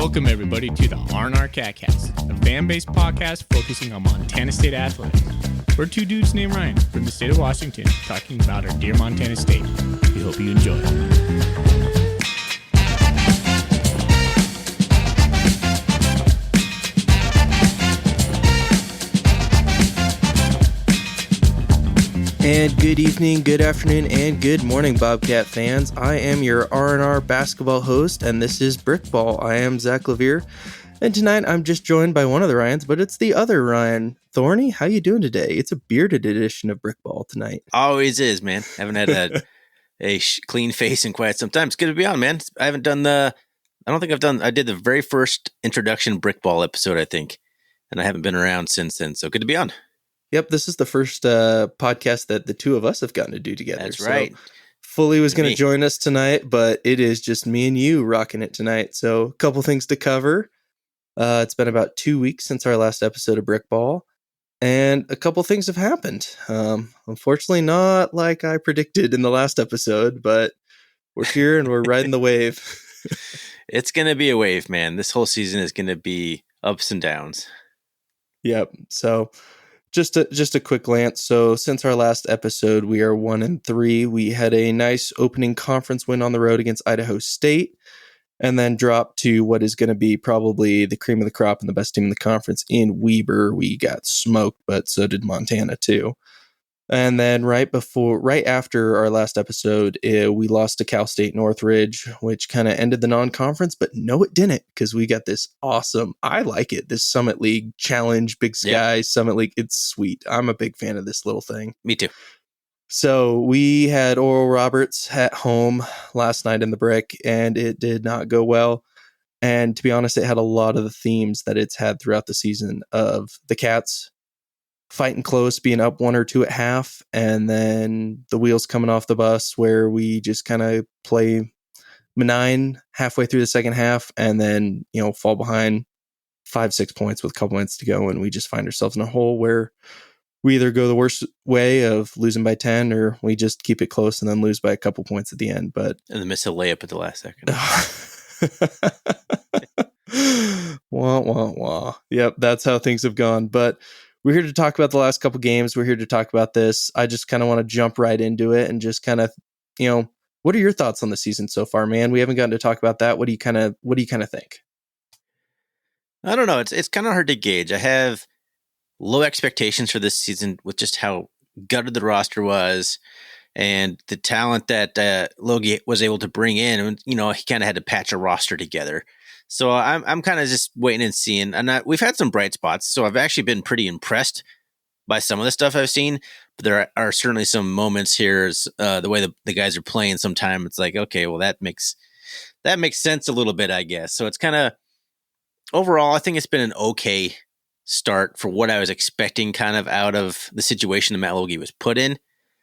Welcome, everybody, to the R&R CatCast, a fan-based podcast focusing on Montana State athletics. We're two dudes named Ryan from the state of Washington talking about our dear Montana State. We hope you enjoy. And good evening, good afternoon, and good morning, Bobcat fans. I am your R&R basketball host, and this is Brickball. I am Zach Levere, and tonight I'm just joined by one of the Ryans, but it's the other Ryan. Thorny, how you doing today? It's a bearded edition of Brickball tonight. Always is, man. Haven't had a clean face in quite some time. It's good to be on, man. I did the very first introduction Brickball episode, I think, and I haven't been around since then, so good to be on. Yep, this is the first podcast that the two of us have gotten to do together. That's right. Foley was going to join us tonight, but it is just me and you rocking it tonight. So a couple things to cover. It's been about 2 weeks since our last episode of Brickball, and a couple things have happened. Unfortunately, not like I predicted in the last episode, but we're here and we're riding the wave. It's going to be a wave, man. This whole season is going to be ups and downs. Yep. So just a quick glance. So since our last episode, we are 1-3. We had a nice opening conference win on the road against Idaho State, and then dropped to what is going to be probably the cream of the crop and the best team in the conference in Weber. We got smoked, but so did Montana too. And then right after our last episode, we lost to Cal State Northridge, which kind of ended the non-conference, but no, it didn't, because we got this awesome, I like it, this Summit League Challenge, Big Sky, Summit League. It's sweet. I'm a big fan of this little thing. Me too. So we had Oral Roberts at home last night in the Brick, and it did not go well. And to be honest, it had a lot of the themes that it's had throughout the season of the Cats fighting close, being up 1 or 2 at half, and then the wheels coming off the bus where we just kind of play benign halfway through the second half and then, fall behind 5-6 points with a couple minutes to go, and we just find ourselves in a hole where we either go the worst way of losing by 10 or we just keep it close and then lose by a couple points at the end. And then miss a layup at the last second. Wah, wah, wah. Yep, that's how things have gone. But we're here to talk about the last couple games. We're here to talk about this. I just kind of want to jump right into it and just kind of, what are your thoughts on the season so far, man? We haven't gotten to talk about that. What do you kind of think? I don't know. It's kind of hard to gauge. I have low expectations for this season with just how gutted the roster was and the talent that Logie was able to bring in. And, he kind of had to patch a roster together. So I'm kind of just waiting and seeing. And we've had some bright spots, so I've actually been pretty impressed by some of the stuff I've seen. But there are certainly some moments here, the way the guys are playing. Sometimes it's like, okay, well that makes sense a little bit, I guess. So it's kind of overall, I think it's been an okay start for what I was expecting, kind of out of the situation that Matt Logie was put in.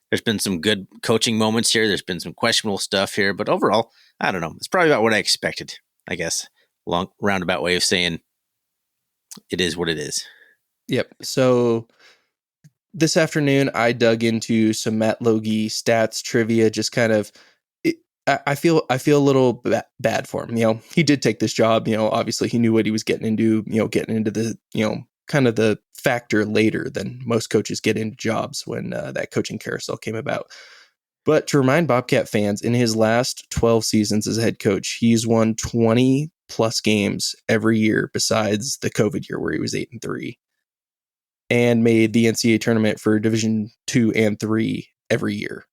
There's been some good coaching moments here. There's been some questionable stuff here, but overall, I don't know. It's probably about what I expected, I guess. Long roundabout way of saying it is what it is. Yep. So this afternoon, I dug into some Matt Logie stats trivia. Just kind of, I feel a little bad for him. He did take this job. Obviously he knew what he was getting into. Getting into the kind of the factor later than most coaches get into jobs when that coaching carousel came about. But to remind Bobcat fans, in his last 12 seasons as a head coach, he's won 20 plus games every year besides the COVID year where he was 8-3, and made the NCAA tournament for Division 2 and 3 every year.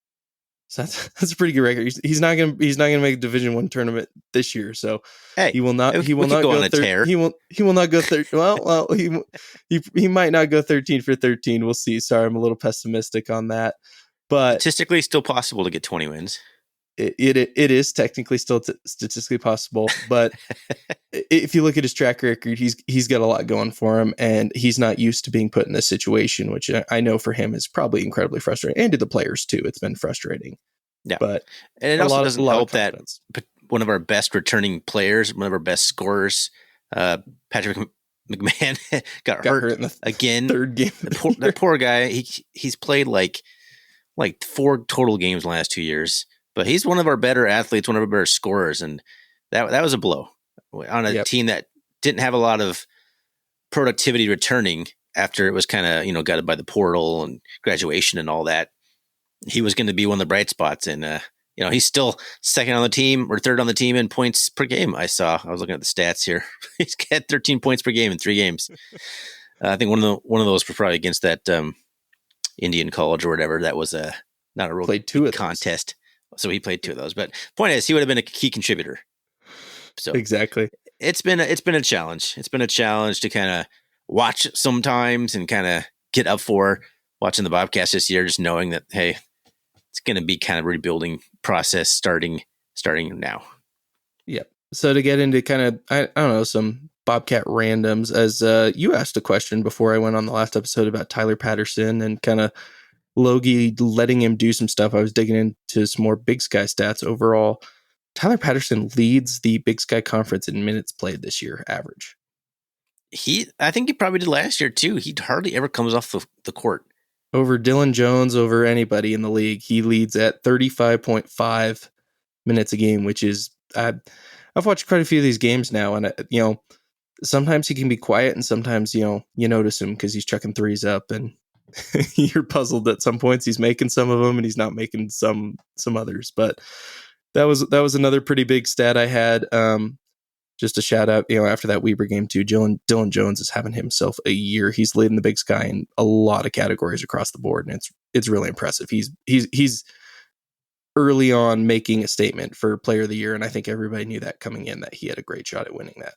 So that's a pretty good record. He's not gonna make a Division 1 tournament this year. So hey, he will not go on a tear. He will not go 13. Well, he might not go 13 for 13. We'll see. Sorry, I'm a little pessimistic on that. But statistically, still possible to get 20 wins. It is technically still statistically possible, but if you look at his track record, he's got a lot going for him, and he's not used to being put in this situation, which I know for him is probably incredibly frustrating, and to the players too. It's been frustrating. Yeah, but and it also doesn't help that one of our best returning players, one of our best scorers, Patrick McMahon, got hurt in the again. Third game. That poor guy. He's played like 4 total games in the last 2 years. But he's one of our better athletes, one of our better scorers, and that was a blow. on a team that didn't have a lot of productivity returning after it was kind of, gutted by the portal and graduation and all that. He was going to be one of the bright spots. And, he's still second on the team or third on the team in points per game. I was looking at the stats here. He's got 13 points per game in 3 games. I think one of those was probably against that Indian college or whatever. That was not a real played 2 contest. So he played 2 of those. But point is, he would have been a key contributor. So exactly, it's been a challenge. It's been a challenge to kind of watch sometimes and kind of get up for watching the Bobcats this year, just knowing that, hey, it's going to be kind of rebuilding process starting now. Yep. So to get into kind of, I don't know, some Bobcat randoms, as you asked a question before I went on the last episode about Tyler Patterson and kind of Logie letting him do some stuff. I was digging into some more Big Sky stats. Overall, Tyler Patterson leads the Big Sky Conference in minutes played this year, average. I think he probably did last year too. He hardly ever comes off the court. Over Dylan Jones, over anybody in the league, he leads at 35.5 minutes a game, which is, I've watched quite a few of these games now, and sometimes he can be quiet, and sometimes you notice him because he's chucking threes up, and you're puzzled at some points he's making some of them and he's not making some others. But that was another pretty big stat I had. Just a shout out, after that Weber game too, Dylan Jones is having himself a year. He's leading the Big Sky in a lot of categories across the board, and it's really impressive. He's early on making a statement for Player of the Year, and I think everybody knew that coming in, that he had a great shot at winning that.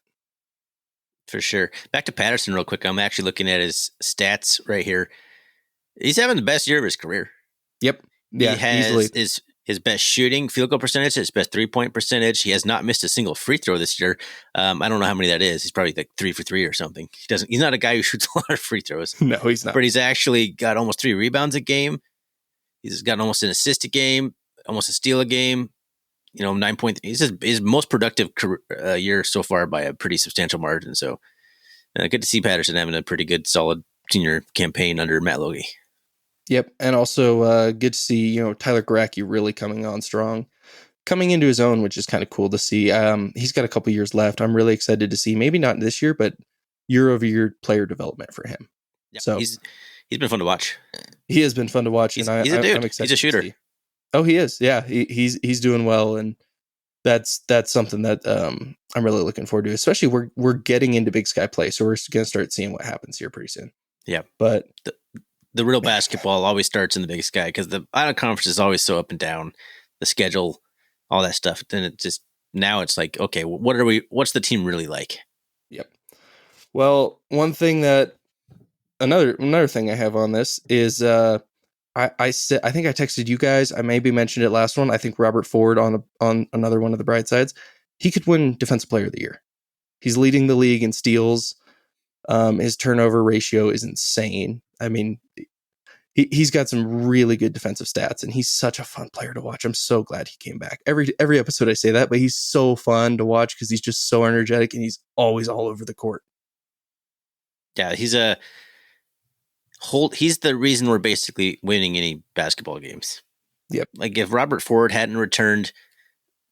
For sure. Back to Patterson real quick. I'm actually looking at his stats right here. He's having the best year of his career. Yep. Yeah, he has easily. His best shooting, field goal percentage, his best 3-point percentage. He has not missed a single free throw this year. I don't know how many that is. He's probably like 3 for 3 or something. He's not a guy who shoots a lot of free throws. No, he's not. But he's actually got almost 3 rebounds a game. He's got almost an assist a game, almost a steal a game. 9 point. He's his most productive year so far by a pretty substantial margin. So good to see Patterson having a pretty good, solid senior campaign under Matt Logie. Yep, and also good to see Tyler Garacki really coming on strong, coming into his own, which is kind of cool to see. He's got a couple years left. I'm really excited to see, maybe not this year, but year-over-year player development for him. Yeah, so he's been fun to watch. He has been fun to watch, he's and a dude. I'm excited. He's a shooter. Oh, he is. Yeah, he's doing well, and that's something that I'm really looking forward to. Especially we're getting into Big Sky play, so we're going to start seeing what happens here pretty soon. Yeah, but the real basketball always starts in the Big Sky because the Island Conference is always so up and down. The schedule, all that stuff. Then now it's like, okay, what's the team really like? Yep. Well, another thing I have on this is I think I texted you guys. I maybe mentioned it last one. I think Robert Ford on another one of the bright sides, he could win Defensive Player of the Year. He's leading the league in steals. His turnover ratio is insane. I mean, he's got some really good defensive stats, and he's such a fun player to watch. I'm so glad he came back. Every episode I say that, but he's so fun to watch because he's just so energetic, and he's always all over the court. Yeah, he's the reason we're basically winning any basketball games. Yep. Like if Robert Ford hadn't returned,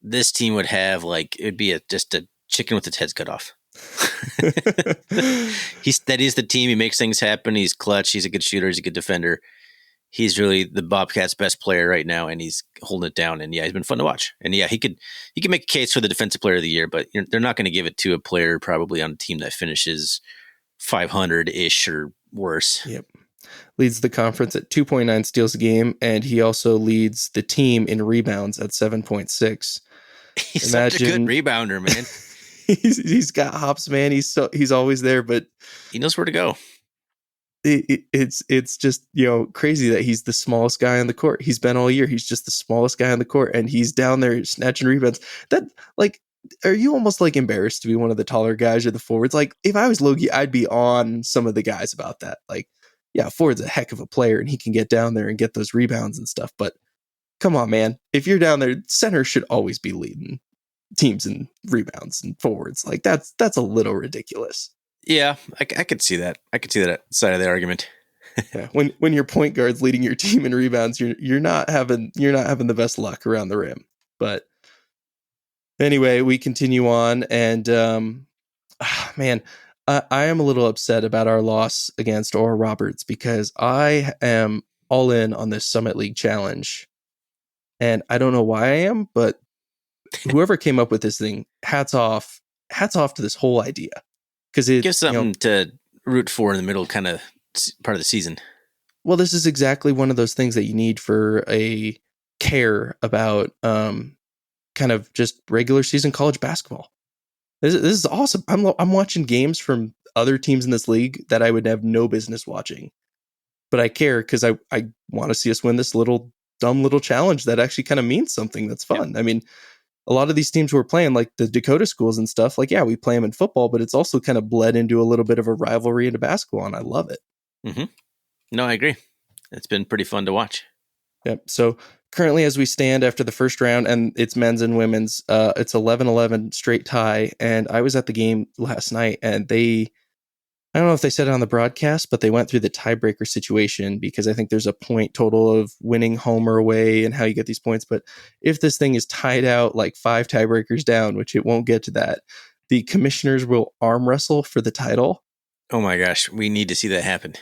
this team would have it'd be just a chicken with its head cut off. He steadies the team. He makes things happen. He's clutch. He's a good shooter. He's a good defender. He's really the Bobcats' best player right now, and he's holding it down. And yeah, he's been fun to watch. And yeah, he could make a case for the Defensive Player of the Year, but they're not going to give it to a player probably on a team that finishes 500-ish or worse. Yep. Leads the conference at 2.9 steals a game, and he also leads the team in rebounds at 7.6. He's such a good rebounder, man. He's got hops, man. He's always there, but he knows where to go. It's just crazy that he's the smallest guy on the court. He's been all year. He's just the smallest guy on the court, and he's down there snatching rebounds. That are you almost embarrassed to be one of the taller guys or the forwards? Like if I was Logie, I'd be on some of the guys about that. Like, yeah, Ford's a heck of a player, and he can get down there and get those rebounds and stuff. But come on, man, if you're down there, center should always be leading teams in rebounds and forwards. Like that's a little ridiculous. Yeah, I could see that. I could see that side of the argument. Yeah, when your point guard's leading your team in rebounds, you're not having the best luck around the rim. But Anyway, we continue on, and man, I am a little upset about our loss against Oral Roberts because I am all in on this Summit League challenge, and I don't know why I am, but whoever came up with this thing, hats off to this whole idea, because it Give something to root for in the middle kind of part of the season. Well, this is exactly one of those things that you need for a care about kind of just regular season college basketball. This is awesome. I'm watching games from other teams in this league that I would have no business watching, but I care because I want to see us win this dumb little challenge that actually kind of means something that's fun. Yep. I mean, a lot of these teams we're playing, like the Dakota schools and stuff, like, yeah, we play them in football, but it's also kind of bled into a little bit of a rivalry into basketball, and I love it. Mm-hmm. No, I agree. It's been pretty fun to watch. Yep. So currently, as we stand after the first round, and it's men's and women's, it's 11-11 straight tie. And I was at the game last night, and I don't know if they said it on the broadcast, but they went through the tiebreaker situation because I think there's a point total of winning home or away and how you get these points. But if this thing is tied out like 5 tiebreakers down, which it won't get to that, the commissioners will arm wrestle for the title. Oh my gosh, we need to see that happen.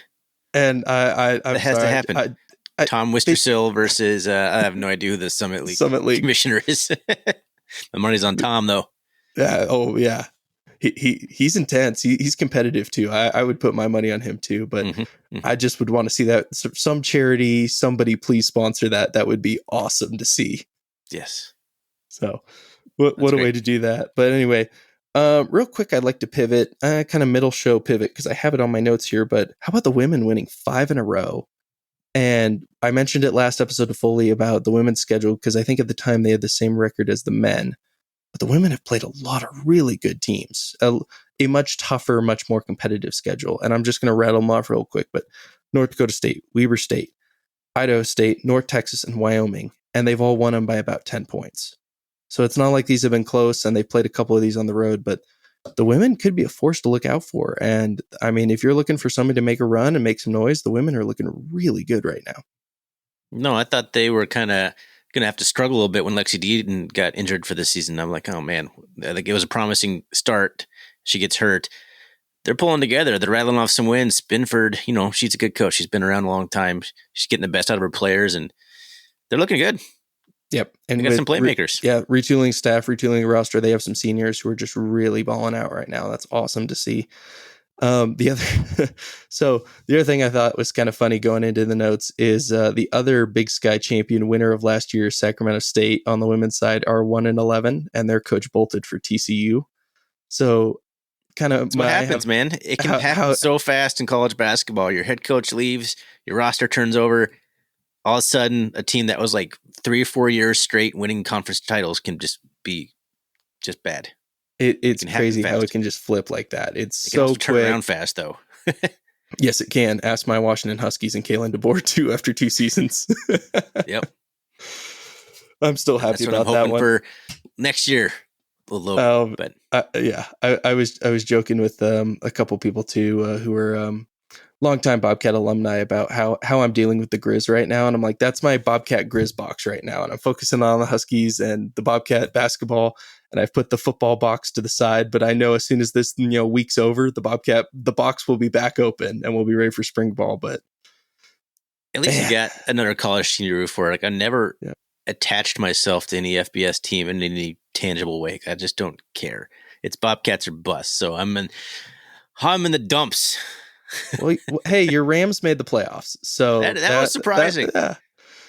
And that has to happen. Tom Wistersill versus I have no idea who the Summit League commissioner is. The money's on Tom though. Yeah. Oh yeah. He's intense. He's competitive too. I would put my money on him too, but I just would want to see that some charity, somebody please sponsor that. That would be awesome to see. Yes. So what a way to do that. But anyway, real quick, I'd like to pivot, kind of middle show pivot, because I have it on my notes here, but how about the women winning 5 in a row? And I mentioned it last episode to Foley about the women's schedule, because I think at the time they had the same record as the men. But the women have played a lot of really good teams, a much tougher, much more competitive schedule. And I'm just going to rattle them off real quick. But North Dakota State, Weber State, Idaho State, North Texas, and Wyoming. And they've all won them by about 10 points. So it's not like these have been close, and they played a couple of these on the road. But the women could be a force to look out for. And I mean, if you're looking for somebody to make a run and make some noise, the women are looking really good right now. No, I thought they were kind of going to have to struggle a little bit when Lexi Deaton got injured for the season. I'm like, oh man, like it was a promising start. She gets hurt. They're pulling together. They're rattling off some wins. Binford, she's a good coach. She's been around a long time. She's getting the best out of her players, and they're looking good. Yep. And they got some playmakers. Retooling staff, retooling roster. They have some seniors who are just really balling out right now. That's awesome to see. The other thing I thought was kind of funny going into the notes is the other Big Sky champion winner of last year, Sacramento State, on the women's side are 1-11, and their coach bolted for TCU. So kind of what happens, man. It can happen so fast in college basketball. Your head coach leaves, your roster turns over. All of a sudden, a team that was like 3 or 4 years straight winning conference titles can just be just bad. It's crazy how it can just flip like that. It's so quick. Turn around fast, though. Yes, it can. Ask my Washington Huskies and Kalen DeBoer too after 2 seasons. Yep. I'm still happy about that one. For next year, but I was joking with a couple people too who were longtime Bobcat alumni about how I'm dealing with the Grizz right now, and I'm like, that's my Bobcat Grizz box right now, and I'm focusing on the Huskies and the Bobcat basketball, and I've put the football box to the side. But I know as soon as this week's over, the box will be back open and we'll be ready for spring ball. But at least you got another college team to root for. Like I never attached myself to any FBS team in any tangible way. I just don't care. It's Bobcats or bust. So I'm in the dumps. Well, hey, your Rams made the playoffs, so that was surprising.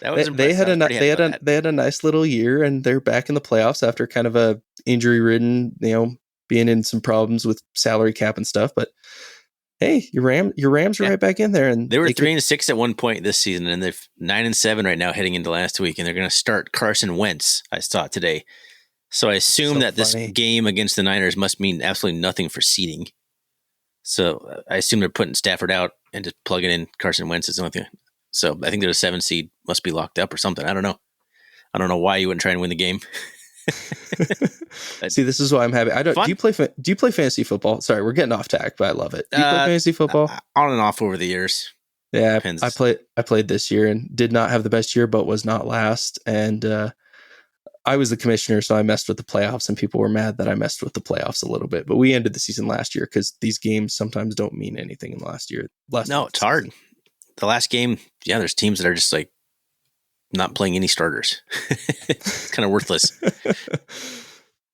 That was they had a nice little year, and they're back in the playoffs after kind of a injury-ridden, being in some problems with salary cap and stuff. But hey, your Rams are right back in there, and they were 3-6 at one point this season, and they're 9-7 right now heading into last week, and they're going to start Carson Wentz. I saw it today, so I assume this game against the Niners must mean absolutely nothing for seeding. So I assume they're putting Stafford out and just plugging in Carson Wentz is the only thing. So I think they're a 7 seed, must be locked up or something. I don't know. I don't know why you wouldn't try and win the game. See, this is why I'm happy. Do you play fantasy football? Sorry, we're getting off tack, but I love it. Do you play fantasy football? On and off over the years. Yeah, depends. I played this year and did not have the best year, but was not last. And I was the commissioner, so I messed with the playoffs, and people were mad that I messed with the playoffs a little bit. But we ended the season last year because these games sometimes don't mean anything in the last year. No, it's hard. The last game, yeah, there's teams that are just like not playing any starters. It's kind of worthless.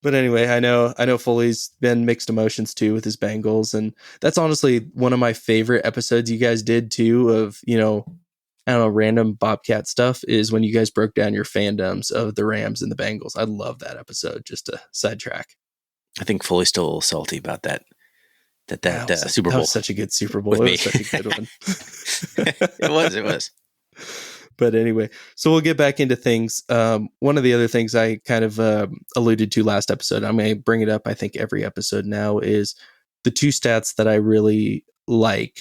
But anyway, I know Foley's been mixed emotions too with his Bengals, and that's honestly one of my favorite episodes you guys did too of, I don't know, random Bobcat stuff is when you guys broke down your fandoms of the Rams and the Bengals. I love that episode, just to sidetrack. I think Foley's still a little salty about that Super Bowl. That was such a good Super Bowl. It was such a good one. It was. But anyway, so we'll get back into things. One of the other things I kind of alluded to last episode, I'm going to bring it up, I think, every episode now, is the two stats that I really like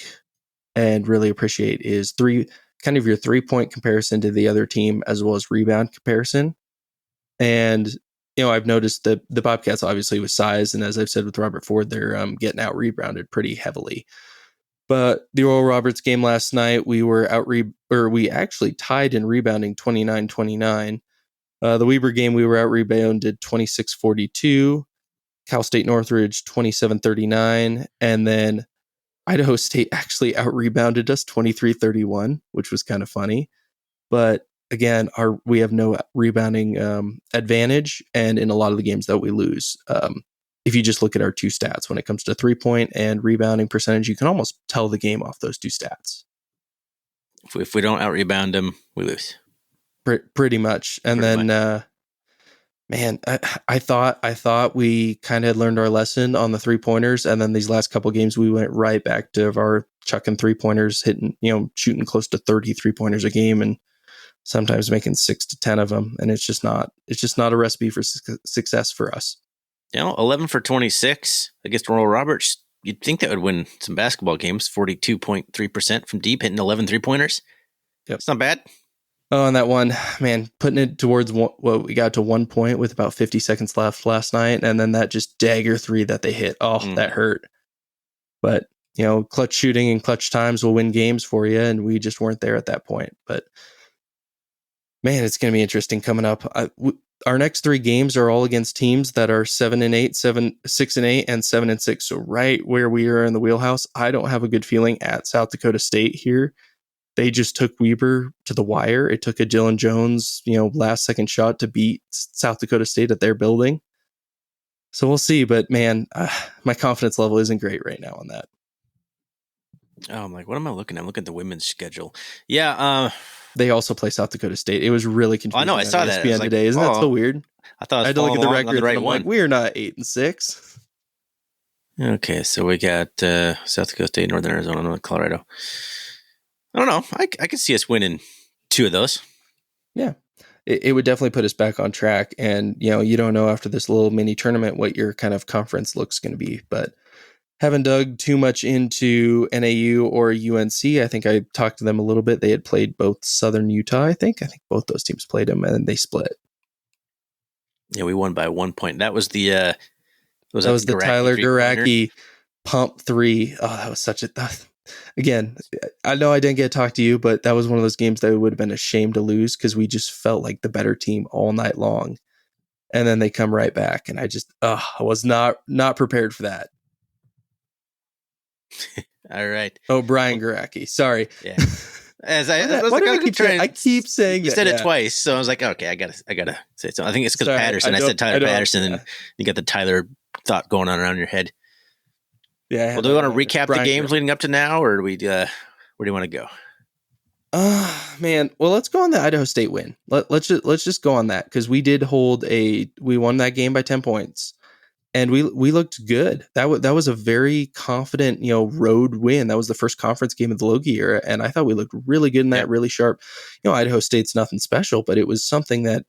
and really appreciate is your 3-point comparison to the other team, as well as rebound comparison. And, I've noticed that the Bobcats, obviously with size, and as I've said with Robert Ford, they're getting out rebounded pretty heavily. But the Oral Roberts game last night, we were we actually tied in rebounding 29-29. The Weber game, we were out rebounded 26-42. Cal State Northridge 27-39, and then Idaho State actually out rebounded us 23-31, which was kind of funny. But again, we have no rebounding advantage, and in a lot of the games that we lose, if you just look at our two stats when it comes to 3-point and rebounding percentage, you can almost tell the game off those two stats. If we don't out rebound them, we lose. Pretty much. And man, I thought we kind of had learned our lesson on the 3-pointers, and then these last couple of games we went right back to our chucking 3-pointers, hitting, shooting close to 30 3-pointers a game, and sometimes making 6 to 10 of them, and it's just not a recipe for success for us. 11 for 26 against Oral Roberts. You'd think that would win some basketball games. 42.3% from deep, hitting 11 3-pointers. Yep. It's not bad. Oh, and that one, man, putting it towards we got to 1 point with about 50 seconds left last night, and then that just dagger 3 that they hit. Oh, that hurt. But, clutch shooting and clutch times will win games for you, and we just weren't there at that point. But, man, it's going to be interesting coming up. Our next 3 games are all against teams that are 7-8, 6-8, and 7-6. So right where we are in the wheelhouse. I don't have a good feeling at South Dakota State here. They just took Weber to the wire. It took a Dylan Jones, last second shot to beat South Dakota State at their building. So we'll see. But man, my confidence level isn't great right now on that. Oh, I'm like, what am I looking at? I'm looking at the women's schedule. Yeah. They also play South Dakota State. It was really confusing. I know. I saw that. ESPN today. Isn't that so weird? I thought I had to look at the record. The right and I'm one. like, we're not 8-6. Okay, so we got South Dakota State, Northern Arizona, North Colorado. I don't know. I could see us winning 2 of those. Yeah, it would definitely put us back on track. And you don't know after this little mini tournament what your kind of conference looks going to be, but. Haven't dug too much into NAU or UNC. I think I talked to them a little bit. They had played both Southern Utah, I think both those teams played them, and they split. Yeah, we won by 1 point. That was the that was the Tyler Garacki pump 3. Oh, that was such a again. I know I didn't get to talk to you, but that was one of those games that would have been a shame to lose because we just felt like the better team all night long, and then they come right back, and I was not prepared for that. All right. Oh, Brian Garacki. Sorry. Yeah. I keep saying you said it twice, so I was like, okay, I gotta say something. I think it's because Patterson. I said Tyler Patterson, and you got the Tyler thought going on around your head. Yeah. Well, do we want to recap the games leading up to now, or do we? Where do you want to go? Man. Well, let's go on the Idaho State win. Let's just go on that because we won that game by 10 points. And we looked good. That was a very confident, road win. That was the first conference game of the Logie era, and I thought we looked really good in that, really sharp. Idaho State's nothing special, but it was something that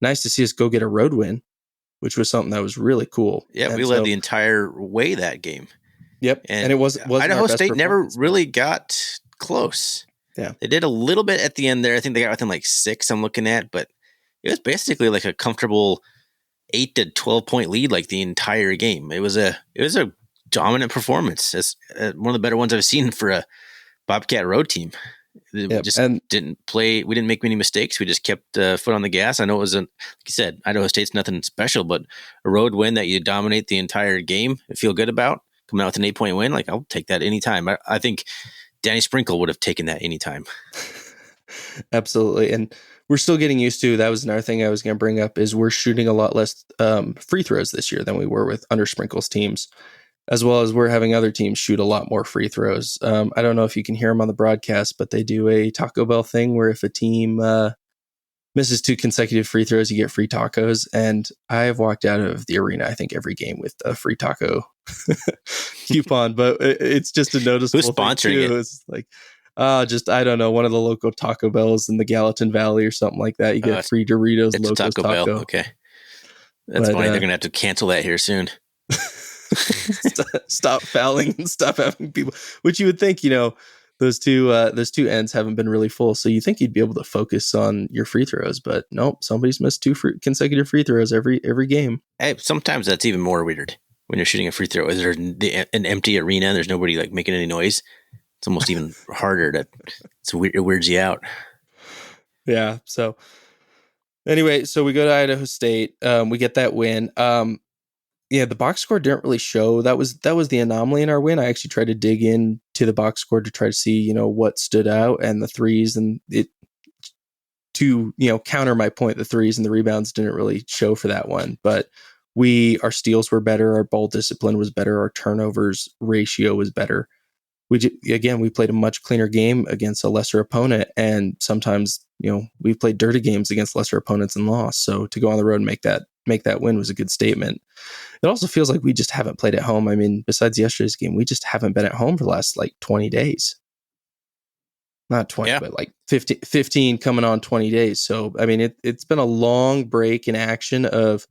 nice to see us go get a road win, which was something that was really cool. Yeah, we led the entire way that game. Yep, and it wasn't Idaho State never really got close. Yeah, they did a little bit at the end there. I think they got within like 6. I'm looking at, but it was basically like a comfortable 8 to 12 point lead like the entire game. It was a dominant performance. It's one of the better ones I've seen for a Bobcat road team. We Yep. just And didn't play. We didn't make many mistakes. We just kept foot on the gas. I know it wasn't, like you said, Idaho State's nothing special, but a road win that you dominate the entire game, I feel good about. Coming out with an 8-point win, like I'll take that anytime. I think Danny Sprinkle would have taken that anytime. absolutely. And we're still getting used to, that was another thing I was going to bring up, is we're shooting a lot less free throws this year than we were with under Sprinkle's teams, as well as we're having other teams shoot a lot more free throws. I don't know if you can hear them on the broadcast, but they do a Taco Bell thing where if a team misses 2 consecutive free throws, you get free tacos. And I have walked out of the arena, I think, every game with a free taco coupon, but it's just a noticeable Who's sponsoring thing too. it? It's like, just, I don't know, one of the local Taco Bells in the Gallatin Valley or something like that. You get free Doritos It's Locos a Taco Bell. Okay. That's funny. They're going to have to cancel that here soon. Stop fouling and stop having people, which you would think, those two ends haven't been really full, so you think you'd be able to focus on your free throws, but nope, somebody's missed 2 consecutive free throws every game. Hey, sometimes that's even more weird when you're shooting a free throw. Is there an empty arena and there's nobody like making any noise? It's almost even harder it weirds you out. Yeah. So anyway, so we go to Idaho State. We get that win. Yeah, the box score didn't really show. That was the anomaly in our win. I actually tried to dig in to the box score to try to see, what stood out, and the threes, and it to, counter my point, the threes and the rebounds didn't really show for that one. But our steals were better, our ball discipline was better, our turnovers ratio was better. We played a much cleaner game against a lesser opponent, and sometimes, we played dirty games against lesser opponents and lost. So to go on the road and make that win was a good statement. It also feels like we just haven't played at home. I mean, besides yesterday's game, we just haven't been at home for the last 20 days. Not 20, but 15 coming on 20 days. So, I mean, it's been a long break in action of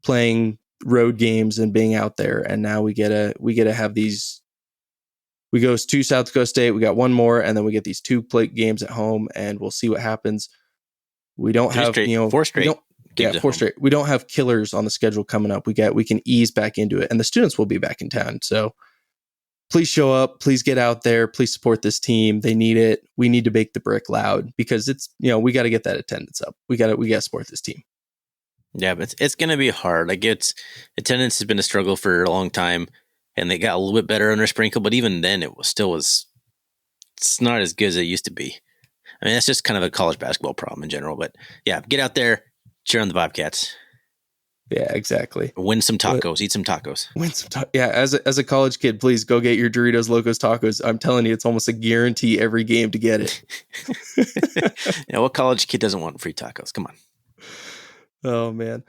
playing road games and being out there. And now we get to have these. We go to South Dakota State. We got one more, and then we get these 2 plate games at home, and we'll see what happens. We don't have 4 straight. Yeah, 4 straight. We don't have killers on the schedule coming up. We can ease back into it, and the students will be back in town. So please show up. Please get out there. Please support this team. They need it. We need to make the brick loud because it's, we got to get that attendance up. We got to support this team. Yeah, but it's going to be hard. Like attendance has been a struggle for a long time, and they got a little bit better under Sprinkle, but even then it's not as good as it used to be. I mean, that's just kind of a college basketball problem in general. But yeah, get out there. Cheer on the Bobcats. Yeah, exactly. Win some tacos. Eat some tacos. Yeah, as a college kid, please go get your Doritos Locos tacos. I'm telling you, it's almost a guarantee every game to get it. What college kid doesn't want free tacos? Come on. Oh, man.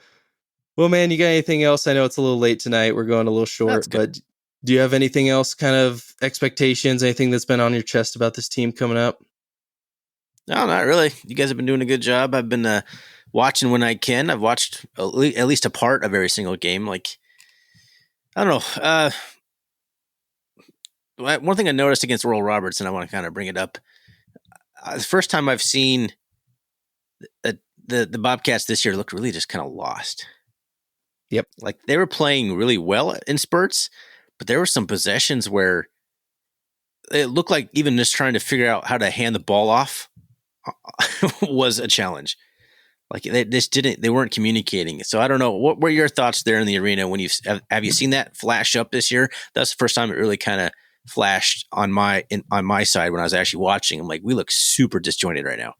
Well, man, you got anything else? I know it's a little late tonight. We're going a little short, but do you have anything else, kind of expectations, anything that's been on your chest about this team coming up? No, not really. You guys have been doing a good job. I've been watching when I can. I've watched at least a part of every single game. Like, I don't know. One thing I noticed against Oral Roberts, and I want to kind of bring it up. The first time I've seen the Bobcats this year look really just kind of lost. Yep. Like they were playing really well in spurts, but there were some possessions where it looked like even just trying to figure out how to hand the ball off was a challenge. Like they weren't communicating. So I don't know. What were your thoughts there in the arena when have you seen that flash up this year? That's the first time it really kind of flashed on my side when I was actually watching. I'm like, we look super disjointed right now.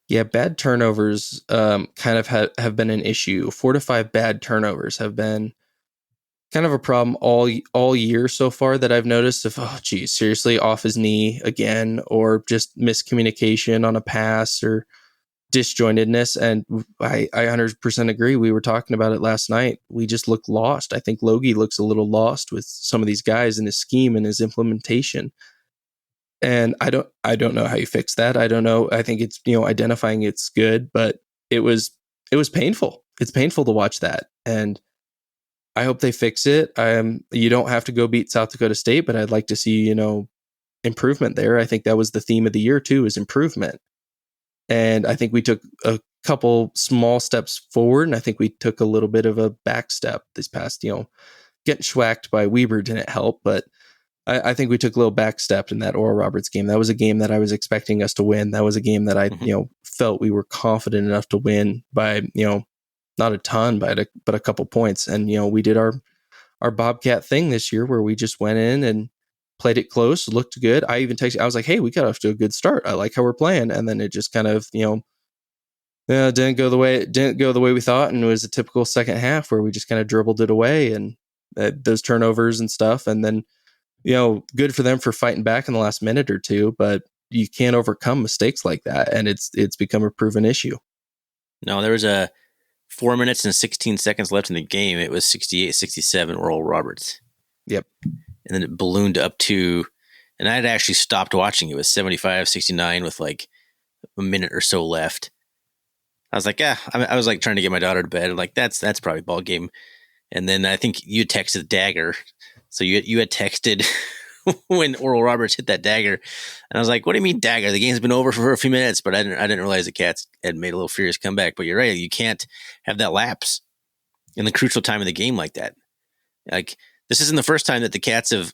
Yeah, bad turnovers kind of have been an issue. 4 to 5 bad turnovers have been kind of a problem all year so far that I've noticed. Seriously, off his knee again, or just miscommunication on a pass or disjointedness. And I 100% agree. We were talking about it last night. We just look lost. I think Logie looks a little lost with some of these guys in his scheme and his implementation. And I don't know how you fix that. I don't know. I think it's, identifying it's good, but it was painful. It's painful to watch that. And I hope they fix it. You don't have to go beat South Dakota State, but I'd like to see, improvement there. I think that was the theme of the year too, is improvement. And I think we took a couple small steps forward, and I think we took a little bit of a back step this past, getting schwacked by Weber didn't help, but I think we took a little backstep in that Oral Roberts game. That was a game that I was expecting us to win. That was a game that I, felt we were confident enough to win by, not a ton, but a couple points. And, we did our Bobcat thing this year where we just went in and played it close, looked good. I even texted, I was like, hey, we got off to a good start. I like how we're playing. And then it just kind of, didn't go the way we thought. And it was a typical second half where we just kind of dribbled it away and those turnovers and stuff. And then, good for them for fighting back in the last minute or two, but you can't overcome mistakes like that. And it's become a proven issue. No, there was 4 minutes and 16 seconds left in the game. It was 68-67 Oral Roberts. Yep. And then it ballooned up to, and I had actually stopped watching. It was 75-69 with like a minute or so left. I was like, I was like trying to get my daughter to bed. I'm like, that's probably ball game. And then I think you texted dagger. So you had texted when Oral Roberts hit that dagger. And I was like, what do you mean dagger? The game's been over for a few minutes, but I didn't realize the Cats had made a little furious comeback. But you're right. You can't have that lapse in the crucial time of the game like that. Like, this isn't the first time that the Cats have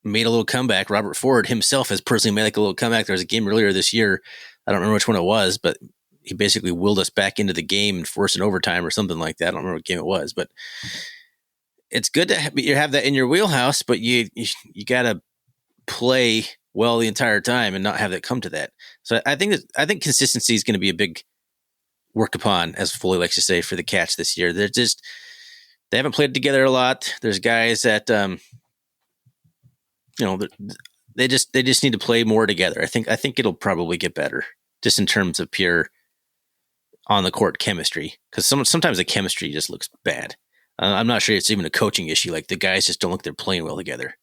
made a little comeback. Robert Ford himself has personally made like a little comeback. There was a game earlier this year. I don't remember which one it was, but he basically willed us back into the game and forced an overtime or something like that. I don't remember what game it was, but it's good to have that in your wheelhouse, but you got to play well the entire time and not have that come to that. So I think consistency is going to be a big worked upon, as Foley likes to say, for the Cats this year. They haven't played together a lot. There's guys that, they just need to play more together. I think it'll probably get better just in terms of pure on the court chemistry. Cause sometimes the chemistry just looks bad. I'm not sure it's even a coaching issue. Like, the guys just don't look they're playing well together.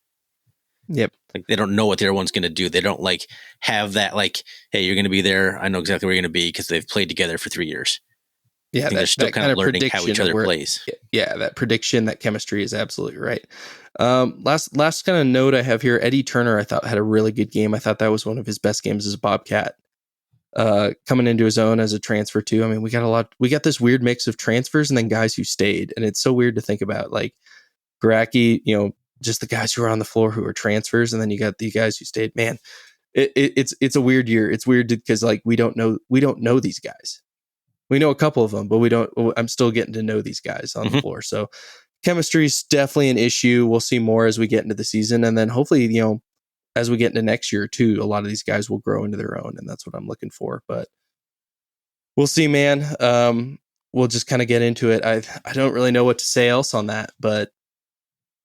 Yep. Like, they don't know what the other one's going to do. They don't like have that, like, hey, you're going to be there. I know exactly where you're going to be because they've played together for 3 years. Yeah. They're still kind of learning how each other plays. Yeah. That prediction, that chemistry is absolutely right. Last kind of note I have here, Eddie Turner, I thought had a really good game. I thought that was one of his best games as a Bobcat. Coming into his own as a transfer too. I mean, we got this weird mix of transfers and then guys who stayed. And it's so weird to think about, like Garacki, just the guys who are on the floor who are transfers. And then you got the guys who stayed. Man, it's a weird year. It's weird because like, we don't know these guys. We know a couple of them, but I'm still getting to know these guys on the floor. So chemistry is definitely an issue. We'll see more as we get into the season. And then hopefully, as we get into next year too, a lot of these guys will grow into their own, and that's what I'm looking for. But we'll see, man. We'll just kind of get into it. I don't really know what to say else on that, but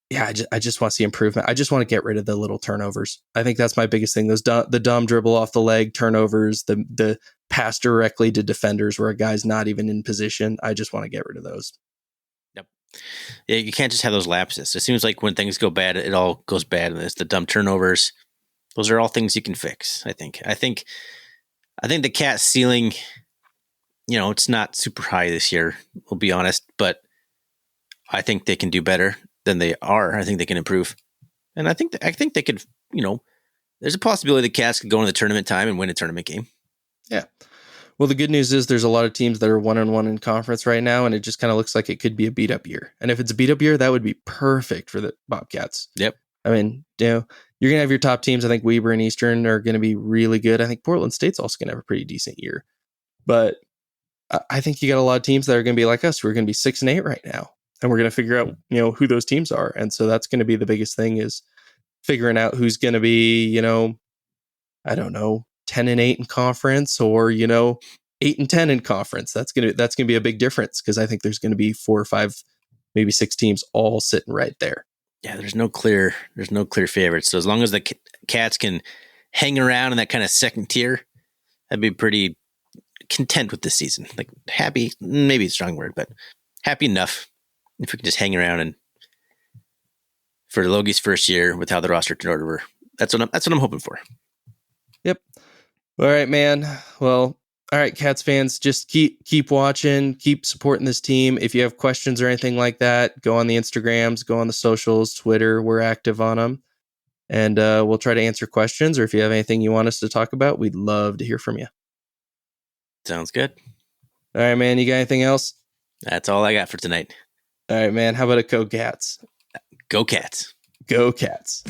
yeah, I just want to see improvement. I just want to get rid of the little turnovers. I think that's my biggest thing. The dumb dribble off the leg turnovers, the pass directly to defenders where a guy's not even in position. I just want to get rid of those. Yep. Yeah, you can't just have those lapses. It seems like when things go bad, it all goes bad. And it's the dumb turnovers. Those are all things you can fix, I think. I think the Cat ceiling, it's not super high this year, we'll be honest, but I think they can do better than they are. I think they can improve. And I think they could, there's a possibility the Cats could go into the tournament time and win a tournament game. Yeah. Well, the good news is there's a lot of teams that are 1-1 in conference right now, and it just kind of looks like it could be a beat up year. And if it's a beat up year, that would be perfect for the Bobcats. Yep. I mean, you're going to have your top teams. I think Weber and Eastern are going to be really good. I think Portland State's also going to have a pretty decent year. But I think you got a lot of teams that are going to be like us. We're going to be 6-8 right now. And we're going to figure out, who those teams are. And so that's going to be the biggest thing, is figuring out who's going to be, I don't know, 10-8 in conference, or, 8-10 in conference. That's going to be a big difference, because I think there's going to be 4 or 5, maybe 6 teams all sitting right there. Yeah, there's no clear favorites. So as long as the Cats can hang around in that kind of second tier, I'd be pretty content with this season. Like, happy, maybe a strong word, but happy enough if we can just hang around. And for Logie's first year with how the roster turned over, that's what I'm hoping for. Yep. All right, man. Well, all right, Cats fans, just keep watching, keep supporting this team. If you have questions or anything like that, go on the Instagrams, go on the socials, Twitter. We're active on them. And we'll try to answer questions. Or if you have anything you want us to talk about, we'd love to hear from you. Sounds good. All right, man. You got anything else? That's all I got for tonight. All right, man. How about a Go Cats? Go Cats. Go Cats.